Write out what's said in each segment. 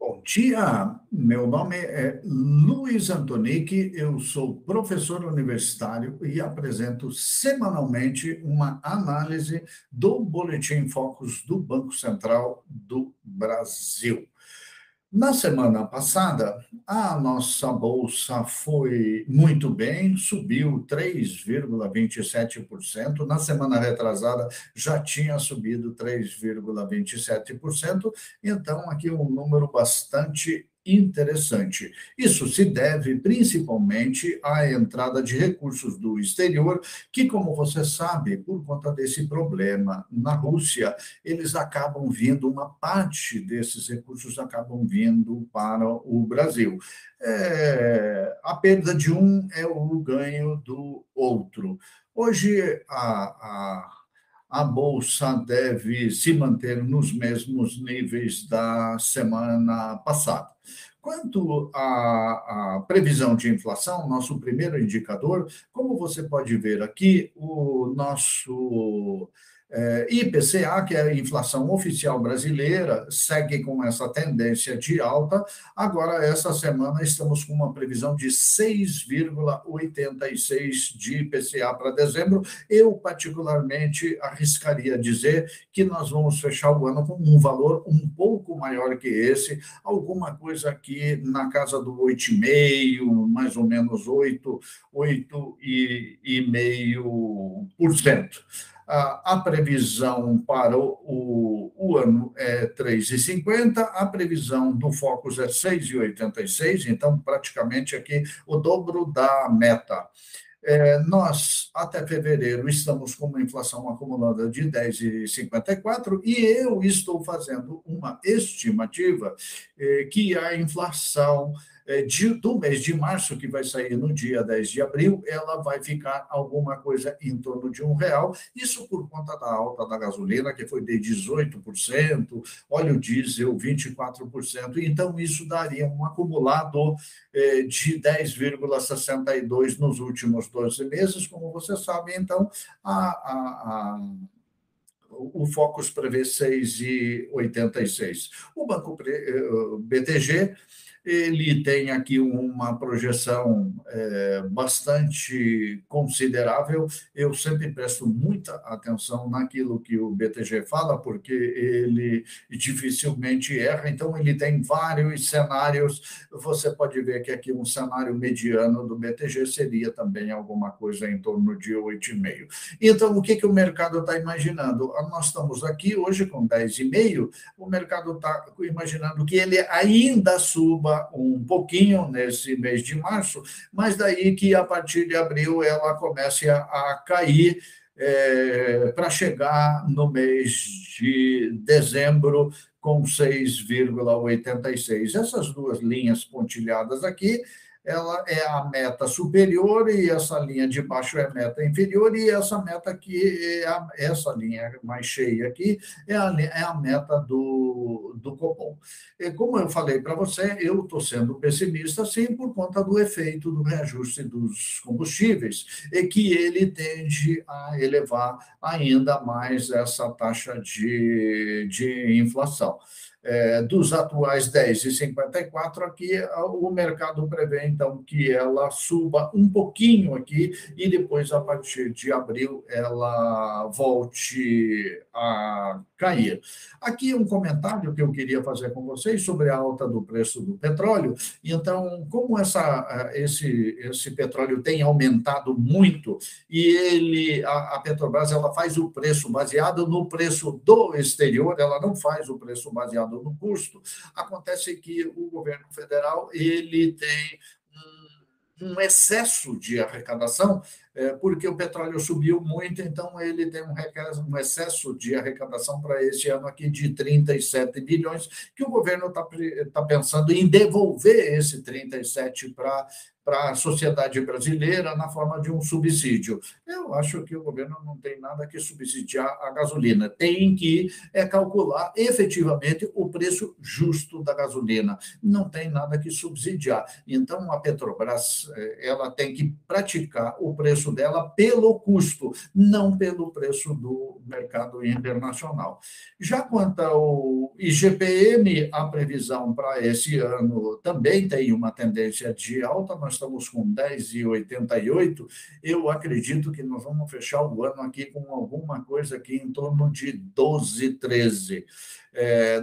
Bom dia, meu nome é Luiz Antonic, eu sou professor universitário e apresento semanalmente uma análise do Boletim Focus do Banco Central do Brasil. Na semana passada, a nossa bolsa foi muito bem, subiu 3,27%. Na semana retrasada, já tinha subido 3,27%. Então, aqui um número bastante interessante. Isso se deve principalmente à entrada de recursos do exterior, que, como você sabe, por conta desse problema na Rússia, eles acabam vindo, uma parte desses recursos acabam vindo para o Brasil. A perda de um é o ganho do outro. Hoje, a Bolsa deve se manter nos mesmos níveis da semana passada. Quanto à previsão de inflação, nosso primeiro indicador, como você pode ver aqui, o nosso IPCA, que é a inflação oficial brasileira, segue com essa tendência de alta. Agora, essa semana, estamos com uma previsão de 6,86 de IPCA para dezembro. Eu, particularmente, arriscaria dizer que nós vamos fechar o ano com um valor um pouco maior que esse, alguma coisa aqui na casa do 8,5%, mais ou menos 8,5%. A previsão para o ano é 3,50, a previsão do Focus é 6,86, então praticamente aqui o dobro da meta. Nós, até fevereiro, estamos com uma inflação acumulada de 10,54 e eu estou fazendo uma estimativa que a inflação do mês de março, que vai sair no dia 10 de abril, ela vai ficar alguma coisa em torno de R$ 1. Isso por conta da alta da gasolina, que foi de 18%, óleo diesel 24%. Então, isso daria um acumulado de 10,62 nos últimos 12 meses, como você sabe. Então, o Focus prevê 6,86. O Banco BTG, ele tem aqui uma projeção bastante considerável. Eu sempre presto muita atenção naquilo que o BTG fala, porque ele dificilmente erra. Então, ele tem vários cenários. Você pode ver que aqui um cenário mediano do BTG seria também alguma coisa em torno de 8,5. Então, o que o mercado está imaginando? Nós estamos aqui hoje com 10,5. O mercado está imaginando que ele ainda suba um pouquinho nesse mês de março, mas daí que a partir de abril ela comece a cair para chegar no mês de dezembro com 6,86. Essas duas linhas pontilhadas aqui, ela é a meta superior e essa linha de baixo é a meta inferior, e essa meta aqui, essa linha mais cheia aqui, é a meta do Copom. E como eu falei para você, eu estou sendo pessimista, sim, por conta do efeito do reajuste dos combustíveis, e que ele tende a elevar ainda mais essa taxa de inflação. Dos atuais 10,54 aqui, o mercado prevê, então, que ela suba um pouquinho aqui e depois, a partir de abril, ela volte a cair. Aqui um comentário que eu queria fazer com vocês sobre a alta do preço do petróleo. Então, como esse petróleo tem aumentado muito e a Petrobras ela faz o preço baseado no preço do exterior, ela não faz o preço baseado no custo. Acontece que o governo federal ele tem um excesso de arrecadação, porque o petróleo subiu muito, então ele tem um excesso de arrecadação para esse ano aqui de 37 bilhões, que o governo está pensando em devolver esse 37 para a sociedade brasileira na forma de um subsídio. Eu acho que o governo não tem nada que subsidiar a gasolina, tem que calcular efetivamente o preço justo da gasolina, não tem nada que subsidiar. Então, a Petrobras ela tem que praticar o preço preço dela pelo custo, não pelo preço do mercado internacional. Já quanto ao IGPM, a previsão para esse ano também tem uma tendência de alta, nós estamos com 10,88. Eu acredito que nós vamos fechar o ano aqui com alguma coisa aqui em torno de 12, 13.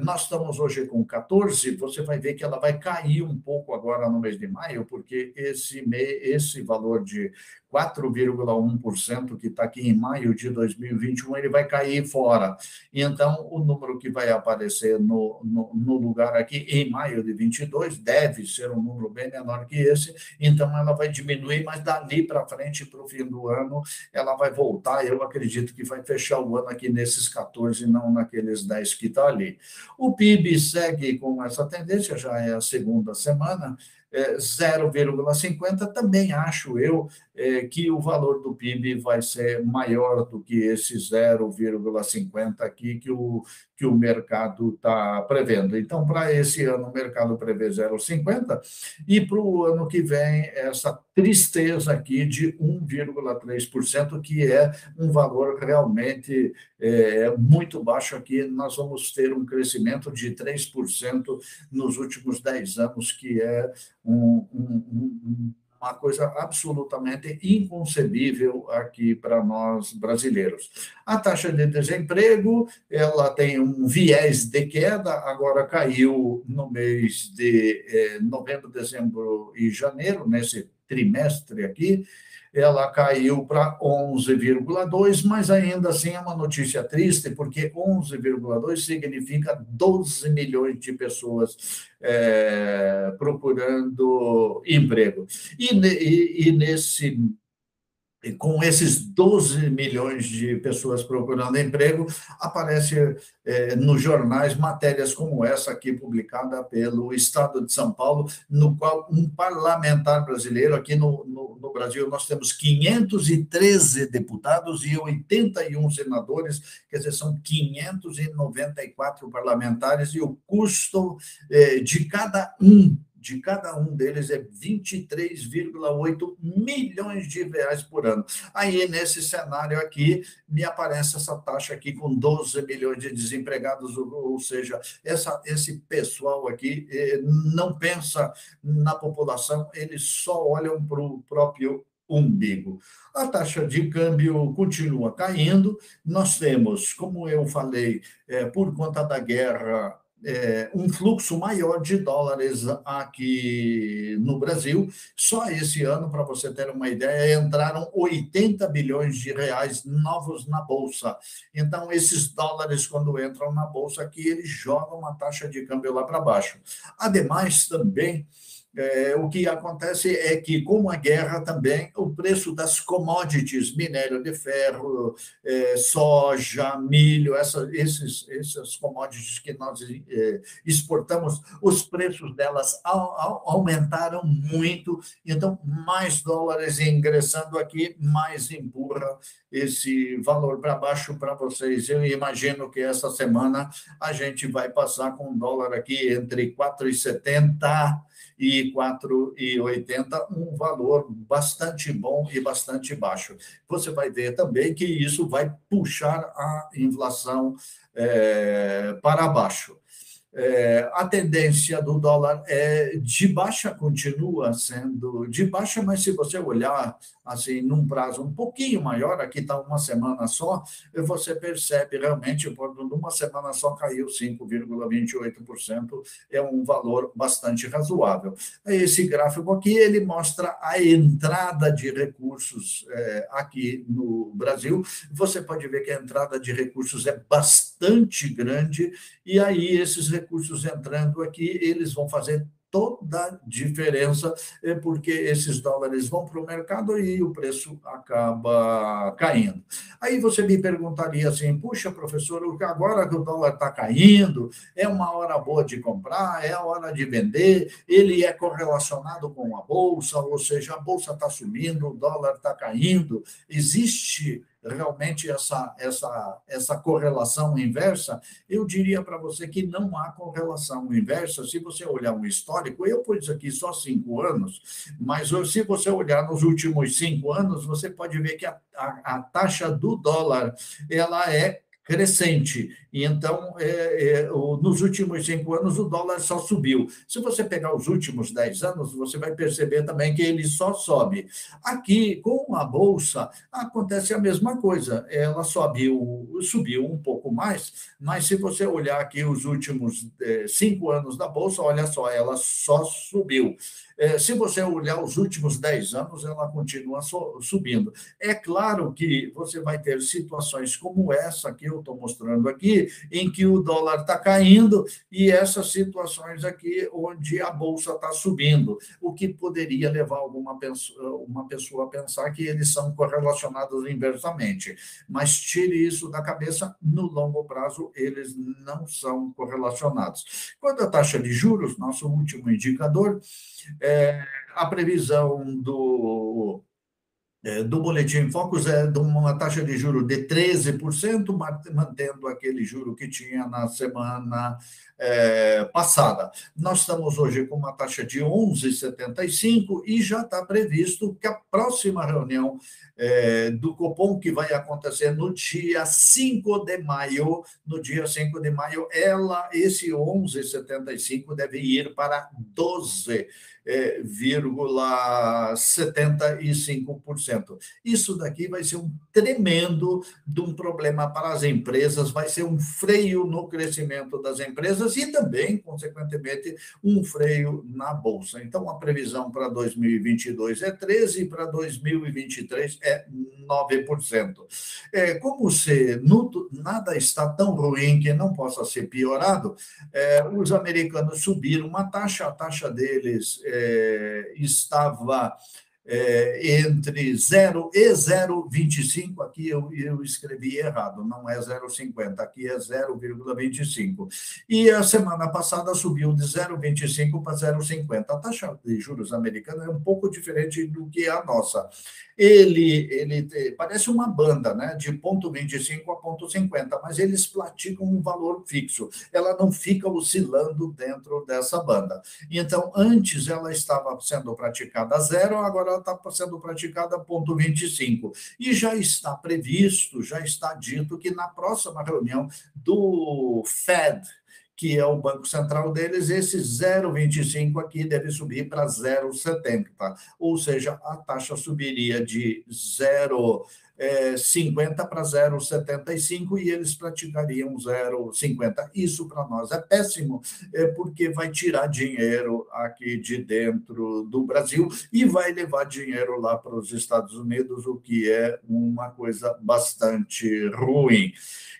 Nós estamos hoje com 14, você vai ver que ela vai cair um pouco agora no mês de maio, porque esse valor de 4,1% que está aqui em maio de 2021, ele vai cair fora. Então, o número que vai aparecer no lugar aqui em maio de 22 deve ser um número bem menor que esse, então ela vai diminuir, mas dali para frente, para o fim do ano, ela vai voltar. Eu acredito que vai fechar o ano aqui nesses 14, não naqueles 10 que está ali. O PIB segue com essa tendência, já é a segunda semana, 0,50. Também acho eu que o valor do PIB vai ser maior do que esse 0,50 aqui que o mercado está prevendo. Então, para esse ano, o mercado prevê 0,50 e para o ano que vem, essa tristeza aqui de 1,3%, que é um valor realmente muito baixo aqui. Nós vamos ter um crescimento de 3% nos últimos 10 anos, que é uma coisa absolutamente inconcebível aqui para nós brasileiros. A taxa de desemprego, ela tem um viés de queda, agora caiu no mês de novembro, dezembro e janeiro, nesse trimestre aqui, ela caiu para 11,2, mas ainda assim é uma notícia triste, porque 11,2 significa 12 milhões de pessoas procurando emprego. E com esses 12 milhões de pessoas procurando emprego, aparece nos jornais matérias como essa aqui, publicada pelo Estado de São Paulo, no qual um parlamentar brasileiro, aqui no Brasil nós temos 513 deputados e 81 senadores, quer dizer, são 594 parlamentares, e o custo de cada um deles é 23,8 milhões de reais por ano. Aí, nesse cenário aqui, me aparece essa taxa aqui com 12 milhões de desempregados, ou seja, esse pessoal aqui não pensa na população, eles só olham para o próprio umbigo. A taxa de câmbio continua caindo, nós temos, como eu falei, por conta da guerra, um fluxo maior de dólares aqui no Brasil. Só esse ano, para você ter uma ideia, entraram 80 bilhões de reais novos na Bolsa. Então, esses dólares, quando entram na Bolsa aqui, eles jogam a taxa de câmbio lá para baixo. Ademais, também, o que acontece é que, com a guerra também, o preço das commodities, minério de ferro, soja, milho, essas commodities que nós exportamos, os preços delas aumentaram muito, então mais dólares ingressando aqui, mais empurra esse valor para baixo para vocês. Eu imagino que essa semana a gente vai passar com um dólar aqui entre 4,70 e 4,80, um valor bastante bom e bastante baixo. Você vai ver também que isso vai puxar a inflação para baixo. A tendência do dólar de baixa, continua sendo de baixa, mas se você olhar assim num prazo um pouquinho maior, aqui está uma semana só, você percebe realmente, numa semana só caiu 5,28%, é um valor bastante razoável. Esse gráfico aqui, ele mostra a entrada de recursos aqui no Brasil. Você pode ver que a entrada de recursos é bastante grande, e aí esses recursos entrando aqui, eles vão fazer toda a diferença, porque esses dólares vão para o mercado e o preço acaba caindo. Aí você me perguntaria assim, puxa, professor, agora que o dólar está caindo, é uma hora boa de comprar, é a hora de vender, ele é correlacionado com a Bolsa, ou seja, a Bolsa está subindo, o dólar está caindo, existe realmente essa correlação inversa? Eu diria para você que não há correlação inversa. Se você olhar um histórico, histórico, eu pus aqui só 5 anos, mas se você olhar nos últimos 5 anos, você pode ver que a taxa do dólar ela é crescente. E então, nos últimos 5 anos, o dólar só subiu. Se você pegar os últimos 10 anos, você vai perceber também que ele só sobe. Aqui, com a Bolsa, acontece a mesma coisa. Ela subiu um pouco mais, mas se você olhar aqui os últimos 5 anos da Bolsa, olha só, ela só subiu. Se você olhar os últimos 10 anos, ela continua subindo. É claro que você vai ter situações como essa que eu estou mostrando aqui, em que o dólar está caindo, e essas situações aqui onde a Bolsa está subindo, o que poderia levar uma pessoa a pensar que eles são correlacionados inversamente. Mas tire isso da cabeça, no longo prazo, eles não são correlacionados. Quando a taxa de juros, nosso último indicador, a previsão do Boletim Focus é de uma taxa de juro de 13%, mantendo aquele juro que tinha na semana passada. Nós estamos hoje com uma taxa de 11,75 e já está previsto que a próxima reunião do Copom, que vai acontecer no dia 5 de maio, esse 11,75 deve ir para 12,75%. Isso daqui vai ser um tremendo de um problema para as empresas, vai ser um freio no crescimento das empresas e também, consequentemente, um freio na Bolsa. Então, a previsão para 2022 é 13% e para 2023 é 9%. Como se nada está tão ruim que não possa ser piorado, os americanos subiram a taxa deles estava entre 0 e 0,25, aqui eu escrevi errado, não é 0,50, aqui é 0,25. E a semana passada subiu de 0,25 para 0,50. A taxa de juros americana é um pouco diferente do que a nossa. Ele parece uma banda, né, de 0,25 a 0,50, mas eles praticam um valor fixo. Ela não fica oscilando dentro dessa banda. Então, antes ela estava sendo praticada a 0, agora ela está sendo praticada a 0,25. E já está previsto, já está dito que na próxima reunião do Fed, que é o Banco Central deles, esse 0,25 aqui deve subir para 0,70, ou seja, a taxa subiria de 0,50 para 0,75 e eles praticariam 0,50. Isso para nós é péssimo, porque vai tirar dinheiro aqui de dentro do Brasil e vai levar dinheiro lá para os Estados Unidos, o que é uma coisa bastante ruim.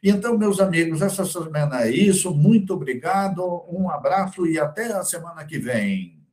Então, meus amigos, essa semana é isso. Muito obrigado, um abraço e até a semana que vem.